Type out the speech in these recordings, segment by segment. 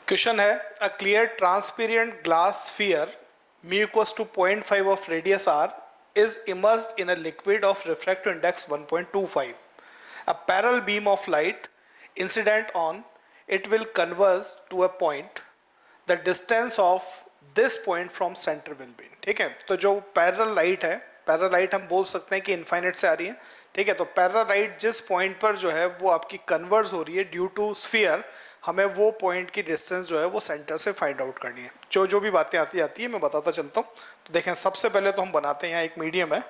Question है a clear transparent glass sphere mu equals to 0.5 of radius r is immersed in a liquid of refractive index 1.25. A parallel beam of light incident on it will converge to a point. The distance of this point from center will be. ठीक है, तो जो parallel light है, parallel light हम बोल सकते हैं कि इनफाइनाइट से आ रही है. ठीक है, तो पैरेलल लाइट जिस पॉइंट पर जो है वो आपकी कन्वर्ज हो रही है ड्यू टू स्फीयर, हमें वो पॉइंट की डिस्टेंस जो है वो सेंटर से फाइंड आउट करनी है. जो जो भी बातें आती है मैं बताता चलता हूँ. तो देखें, सबसे पहले तो हम बनाते हैं, यहाँ एक मीडियम है.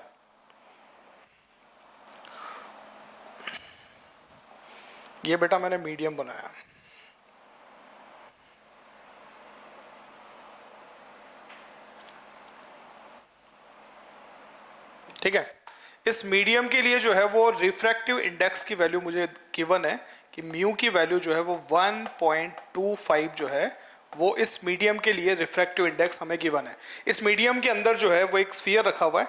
ये बेटा मैंने मीडियम बनाया. ठीक है, इस मीडियम के लिए जो है वो रिफ्रैक्टिव इंडेक्स की वैल्यू मुझे गिवन है कि म्यू की वैल्यू जो है वो 1.25 जो है वो इस मीडियम के लिए रिफ्रैक्टिव इंडेक्स हमें गिवन है. इस मीडियम के अंदर जो है वो एक स्फीयर रखा हुआ है.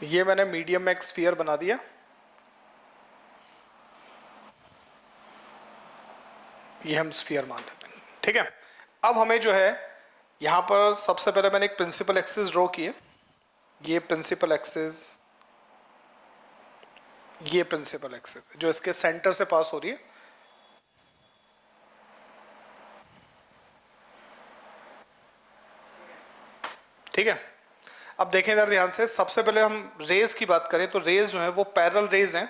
ये मैंने मीडियम में एक स्फीयर बना दिया. ये हम स्फीयर मान लेते हैं. ठीक है, अब हमें जो है यहाँ पर सबसे पहले मैंने एक प्रिंसिपल एक्सिस ड्रॉ की है. ये प्रिंसिपल एक्सिस, ये प्रिंसिपल एक्सिस जो इसके सेंटर से पास हो रही है. ठीक है, अब देखें इधर ध्यान से. सबसे पहले हम रेज की बात करें तो रेज जो है वो पैरेलल रेज हैं.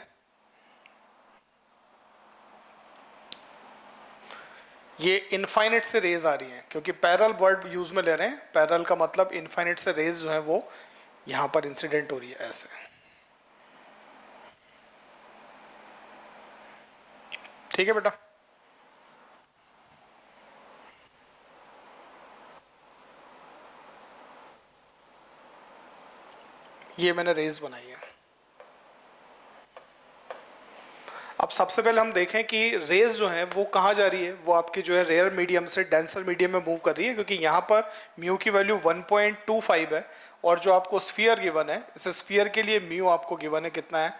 ये इनफाइनाइट से रेज आ रही हैं क्योंकि पैरेलल वर्ड यूज में ले रहे हैं. पैरेलल का मतलब इनफाइनाइट से रेज जो है वो यहां पर इंसिडेंट हो रही है ऐसे. ठीक है बेटा, ये मैंने रेज बनाई है. अब सबसे पहले हम देखें कि रेज जो है वो कहाँ जा रही है. वो आपकी जो है रेयर मीडियम से डेंसर मीडियम में मूव कर रही है क्योंकि यहाँ पर म्यू की वैल्यू 1.25 है और जो आपको स्फीयर गिवन है, इस स्फीयर के लिए म्यू आपको गिवन है कितना है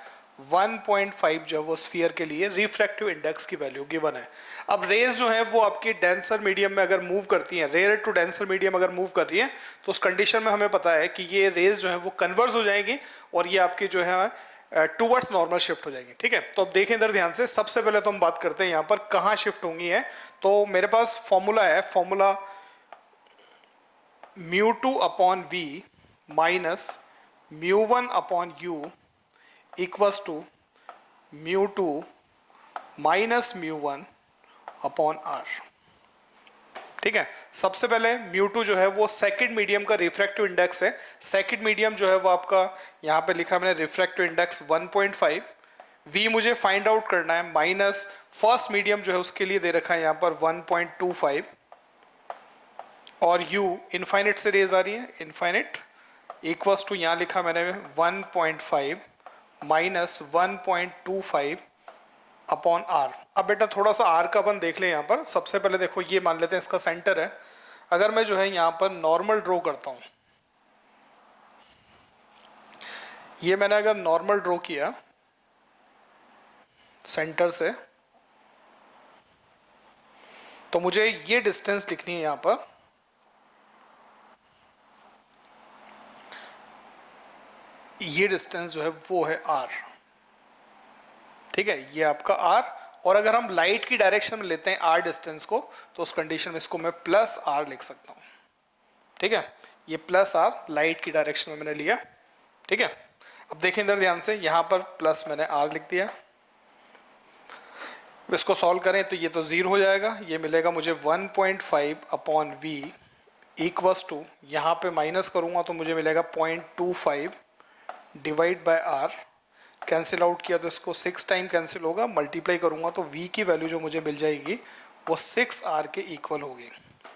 1.5 जो है वो स्फीयर के लिए रिफ्रैक्टिव इंडेक्स की वैल्यू गिवन है. अब रेज जो है वो आपकी डेंसर मीडियम में अगर मूव करती हैं, रेयर टू डेंसर मीडियम अगर मूव कर रही है तो उस कंडीशन में हमें पता है कि ये रेज जो है वो कन्वर्ज हो जाएंगी और ये आपकी जो है टूवर्ड्स नॉर्मल शिफ्ट हो जाएंगी. ठीक है, तो अब देखें इधर ध्यान से. सबसे पहले तो हम बात करते हैं यहाँ पर कहाँ शिफ्ट होंगी है. तो मेरे पास फॉर्मूला है, formula μ2 upon v minus μ1 upon u equals to μ2 minus μ1 upon r. ठीक है, सबसे पहले μ2 जो है वो सेकंड मीडियम का रिफ्रैक्टिव इंडेक्स है. सेकंड मीडियम जो है वो आपका यहाँ पे लिखा मैंने रिफ्रैक्टिव इंडेक्स 1.5. v मुझे फाइंड आउट करना है माइनस फर्स्ट मीडियम जो है उसके लिए दे रखा है यहाँ पर 1.25 और u इनफाइनाइट से रेज आ रही है, इनफाइनाइट इक्वल्स टू यहाँ लिखा मैंने 1.5 माइनस 1.25 अपॉन आर. अब बेटा थोड़ा सा आर का अपन देख लें. यहाँ पर सबसे पहले देखो, ये मान लेते हैं इसका सेंटर है. अगर मैं जो है यहाँ पर नॉर्मल ड्रॉ करता हूँ, ये मैंने अगर नॉर्मल ड्रॉ किया सेंटर से तो मुझे ये डिस्टेंस लिखनी है यहाँ पर. ये डिस्टेंस जो है वो है आर. ठीक है, ये आपका आर. और अगर हम लाइट की डायरेक्शन में लेते हैं आर डिस्टेंस को तो उस कंडीशन में इसको मैं प्लस आर लिख सकता हूँ. ठीक है, ये प्लस आर लाइट की डायरेक्शन में मैंने लिया. ठीक है, अब देखें इधर ध्यान से, यहाँ पर प्लस मैंने आर लिख दिया. इसको सॉल्व करें तो ये तो 0 हो जाएगा. ये मिलेगा मुझे 1.5 अपॉन वी इक्वल्स टू, यहाँ पे माइनस करूँगा तो मुझे मिलेगा 0.25 divide by R. Cancel out किया तो इसको 6 टाइम कैंसिल होगा. मल्टीप्लाई करूंगा तो v की वैल्यू जो मुझे मिल जाएगी वो 6r के इक्वल होगी.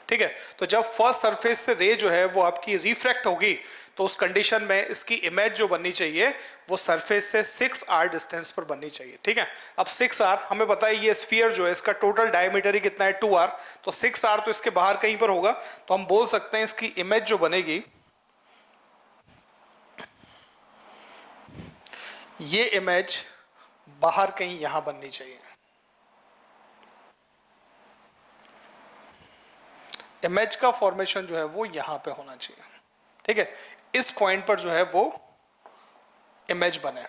ठीक है, तो जब फर्स्ट सरफेस से रे जो है वो आपकी रिफ्रैक्ट होगी तो उस कंडीशन में इसकी इमेज जो बननी चाहिए वो सरफेस से 6r डिस्टेंस पर बननी चाहिए. ठीक है, अब 6r हमें पता है ये स्फीयर जो है इसका टोटल डायमीटर ही कितना है 2r. तो 6r तो इसके बाहर कहीं पर होगा, तो हम बोल सकते हैं इसकी इमेज जो बनेगी ये इमेज बाहर कहीं यहां बननी चाहिए। इमेज का फॉर्मेशन जो है वो यहां पे होना चाहिए, ठीक है, इस पॉइंट पर जो है वो इमेज बने।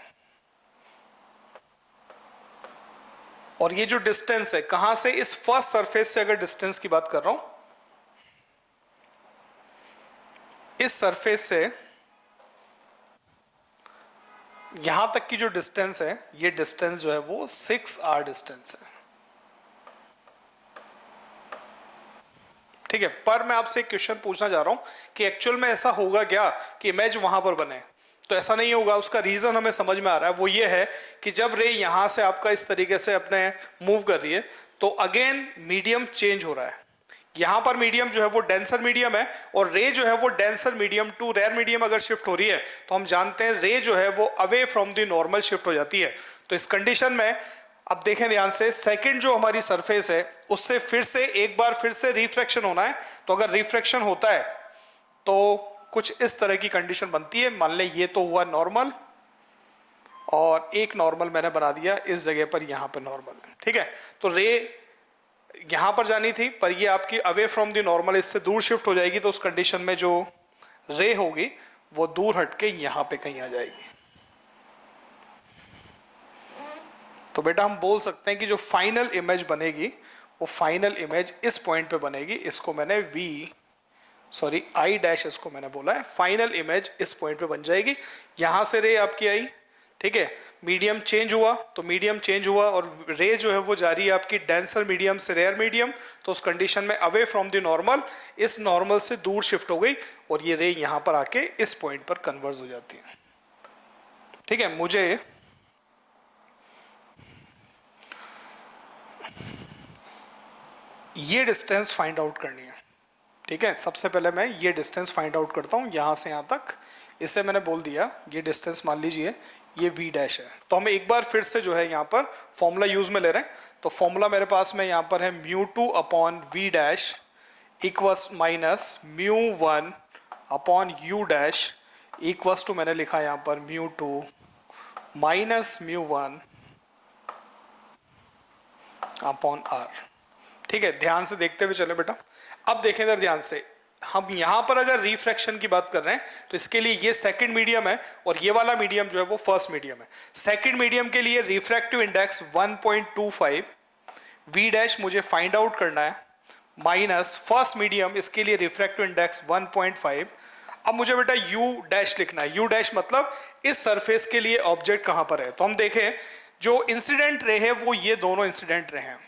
और ये जो डिस्टेंस है कहां से, इस फर्स्ट सरफेस से अगर डिस्टेंस की बात कर रहा हूं, इस सरफेस से यहां तक की जो डिस्टेंस है, ये डिस्टेंस जो है वो 6r डिस्टेंस है, ठीक है। पर मैं आपसे एक क्वेश्चन पूछना चाह रहा हूं कि एक्चुअल में ऐसा होगा क्या कि इमेज वहां पर बने? तो ऐसा नहीं होगा। उसका रीजन हमें समझ में आ रहा है, वो ये है कि जब रे यहां से आपका इस तरीके से अपने मूव कर रही है तो अगेन मीडियम चेंज हो रहा है। यहां पर मीडियम जो है वो डेंसर मीडियम है, और रे जो है वो denser medium to rare medium अगर शिफ्ट हो रही है तो हम जानते हैं रे जो है वो away from the normal shift हो जाती है। तो इस कंडीशन में अब देखें ध्यान से, सेकंड जो हमारी सरफेस है उससे फिर से एक बार फिर से रिफ्रैक्शन होना है। तो अगर रिफ्रैक्शन होता है तो कुछ इस तरह की कंडीशन बनती है। मान लें ये तो हुआ नॉर्मल, और एक नॉर्मल मैंने बना दिया इस जगह पर, यहां पर नॉर्मल, ठीक है। तो रे यहां पर जानी थी, पर ये आपकी अवे फ्रॉम द नॉर्मल इससे दूर शिफ्ट हो जाएगी। तो उस कंडीशन में जो रे होगी वो दूर हटके यहां पे कहीं आ जाएगी। तो बेटा हम बोल सकते हैं कि जो फाइनल इमेज बनेगी वो फाइनल इमेज इस पॉइंट पे बनेगी। इसको मैंने आई डैश इसको मैंने बोला है। फाइनल इमेज इस पॉइंट पे बन जाएगी। यहां से रे आपकी आई, ठीक है, मीडियम चेंज हुआ, तो मीडियम चेंज हुआ और रे जो है वो जा रही है आपकी डेंसर मीडियम से रेयर मीडियम। तो उस कंडीशन में अवे फ्रॉम द नॉर्मल, इस नॉर्मल से दूर शिफ्ट हो गई और ये रे यहां पर आके इस पॉइंट पर कन्वर्ज हो जाती है, ठीक है। मुझे ये डिस्टेंस फाइंड आउट करनी है, ठीक है। सबसे पहले मैं ये डिस्टेंस फाइंड आउट करता हूँ यहाँ से यहाँ तक। इसे मैंने बोल दिया ये डिस्टेंस, मान लीजिए ये v डैश है। तो हम एक बार फिर से जो है यहाँ पर फॉर्मूला यूज में ले रहे हैं। तो फॉर्मूला मेरे पास में यहाँ पर है μ2 upon v dash equals minus μ1 upon u dash equals to, मैंने लिखा यहाँ पर μ2 माइनस μ1 अपॉन r, ठीक है। ध्यान से देखते हुए चले बेटा। अब देखें इधर ध्यान से, हम यहां पर अगर रिफ्रैक्शन की बात कर रहे हैं तो इसके लिए ये सेकंड मीडियम है और ये वाला मीडियम जो है वो फर्स्ट मीडियम है। सेकंड मीडियम के लिए रिफ्रैक्टिव इंडेक्स 1.25 v डैश मुझे फाइंड आउट करना है, माइनस फर्स्ट मीडियम इसके लिए रिफ्रैक्टिव इंडेक्स 1.5। अब मुझे बेटा u डैश लिखना है। u डैश मतलब इस सरफेस के लिए ऑब्जेक्ट कहां पर है। तो हम देखें जो इंसिडेंट रे है वो ये दोनों इंसिडेंट रे हैं,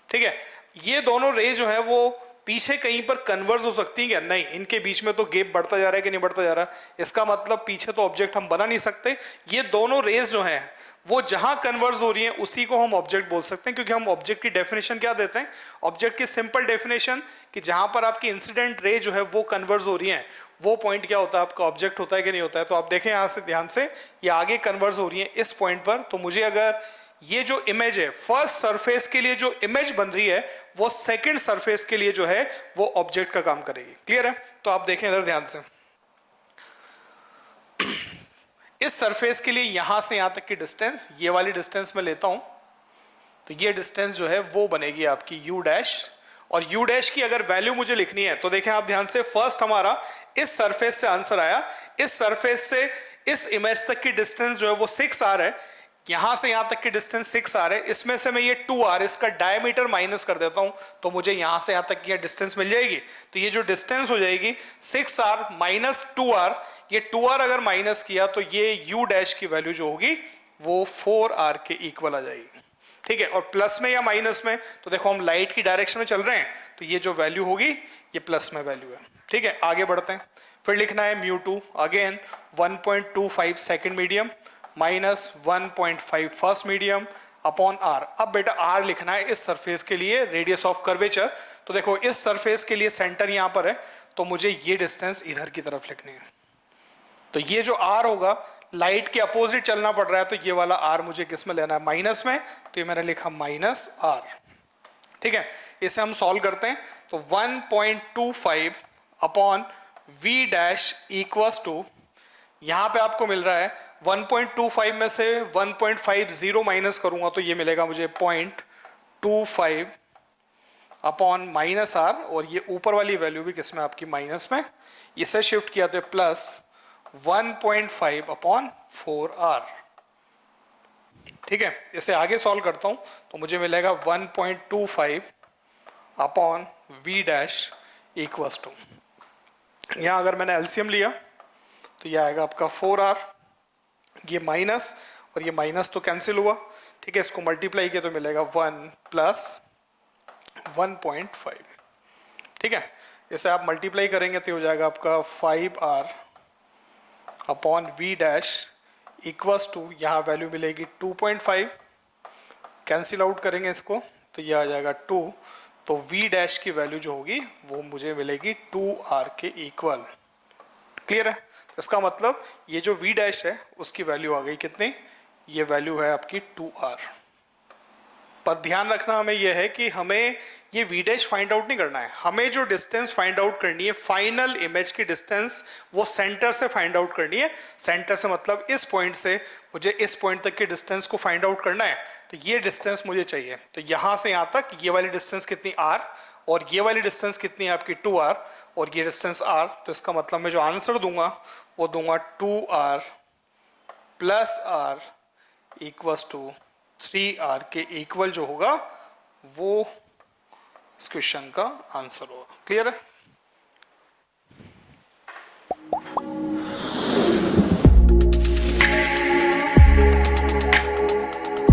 ठीक है। ये दोनों रे जो है वो पीछे कहीं पर कन्वर्ज हो सकती है क्या? नहीं, इनके बीच में तो गैप बढ़ता जा रहा है कि नहीं बढ़ता जा रहा। इसका मतलब पीछे तो ऑब्जेक्ट हम बना नहीं सकते। ये दोनों रेज जो हैं वो जहां कन्वर्ज हो रही हैं उसी को हम ऑब्जेक्ट बोल सकते हैं, क्योंकि हम ऑब्जेक्ट की डेफिनेशन क्या देते हैं? ऑब्जेक्ट की सिंपल डेफिनेशन कि जहां पर आपकी इंसिडेंट रे जो है वो कन्वर्ज हो रही है वो पॉइंट क्या होता है? आपका ऑब्जेक्ट होता है कि नहीं होता है। तो आप देखें यहां से ध्यान से, ये आगे कन्वर्ज हो रही है इस पॉइंट पर। तो मुझे अगर ये जो इमेज है फर्स्ट सरफेस के लिए जो इमेज बन रही है वो सेकंड सरफेस के लिए जो है वो ऑब्जेक्ट का काम करेगी। क्लियर है? तो आप देखें इधर ध्यान से, इस सरफेस के लिए यहां से यहां तक की डिस्टेंस, ये वाली डिस्टेंस मैं लेता हूं, तो ये डिस्टेंस जो है वो बनेगी आपकी u डैश। और u डैश की अगर वैल्यू मुझे लिखनी है तो देखें आप ध्यान से, फर्स्ट हमारा इस सरफेस से आंसर आया, इस सरफेस से इस इमेज तक की डिस्टेंस जो है वो 6r है, यहां से यहां तक की डिस्टेंस 6r है। इसमें से मैं ये 2r इसका डायमीटर माइनस कर देता हूं तो मुझे यहां से यहां तक की डिस्टेंस मिल जाएगी। तो ये जो डिस्टेंस हो जाएगी 6r माइनस 2r, ये 2r अगर माइनस किया तो ये u डैश की वैल्यू जो होगी वो 4r के इक्वल आ जाएगी, ठीक है। और प्लस में या माइनस में, तो देखो हम लाइट की डायरेक्शन में चल रहे हैं तो ये जो वैल्यू होगी ये प्लस में वैल्यू है, ठीक है। आगे बढ़ते हैं, फिर लिखना है μ2 again 1.25 second medium minus 1.5 first medium upon r। अब बेटा r लिखना है इस सरफेस के लिए रेडियस ऑफ कर्वेचर। तो देखो इस सरफेस के लिए सेंटर यहां पर है तो मुझे ये डिस्टेंस इधर की तरफ लिखनी है। तो ये जो r होगा, लाइट के अपोजिट चलना पड़ रहा है तो ये वाला r मुझे किस में लेना है? माइनस में। तो ये मैंने लिखा माइनस r, ठीक है। इसे हम सॉल्व करते हैं तो 1.25 upon v dash equals to, यहां पे आपको मिल रहा है 1.25 में से 1.50 माइनस करूंगा तो ये मिलेगा मुझे 0.25 अपॉन माइनस आर, और ये ऊपर वाली वैल्यू भी किस में आपकी माइनस में, इसे शिफ्ट किया तो प्लस 1.5 अपॉन 4r। ठीक है, इसे आगे सॉल्व करता हूं तो मुझे मिलेगा 1.25 upon v dash equals to, यहां अगर मैंने एलसीएम लिया तो यह आएगा आपका 4r, ये माइनस और ये माइनस तो कैंसिल हुआ। ठीक है, इसको मल्टीप्लाई किया तो मिलेगा 1 प्लस 1.5। ठीक है, इसे आप मल्टीप्लाई करेंगे तो हो जाएगा आपका 5r upon v dash equals to, यहाँ वैल्यू मिलेगी 2.5, कैंसिल आउट करेंगे इसको तो यह आ जाएगा 2, तो v डैश की वैल्यू जो होगी वो मुझे मिलेगी 2r के इक्वल। क्लियर है, इसका मतलब ये जो v डैश है उसकी वैल्यू आ गई कितनी, ये वैल्यू है आपकी 2r। पर ध्यान रखना हमें यह है कि हमें ये v डैश फाइंड आउट नहीं करना है, हमें जो डिस्टेंस फाइंड आउट करनी है, फाइनल इमेज की डिस्टेंस, वो सेंटर से फाइंड आउट करनी है। सेंटर से मतलब इस पॉइंट से मुझे इस पॉइंट तक की डिस्टेंस को फाइंड आउट करना है, तो ये डिस्टेंस मुझे चाहिए। तो यहाँ से यहाँ तक ये वाली डिस्टेंस कितनी r, और ये वाली डिस्टेंस कितनी है आपकी 2r, और ये डिस्टेंस r, तो इसका मतलब मैं जो आंसर दूंगा वो दूंगा 2r plus r equals to 3r के इक्वल जो होगा वो इस क्वेश्चन का आंसर होगा। क्लियर है।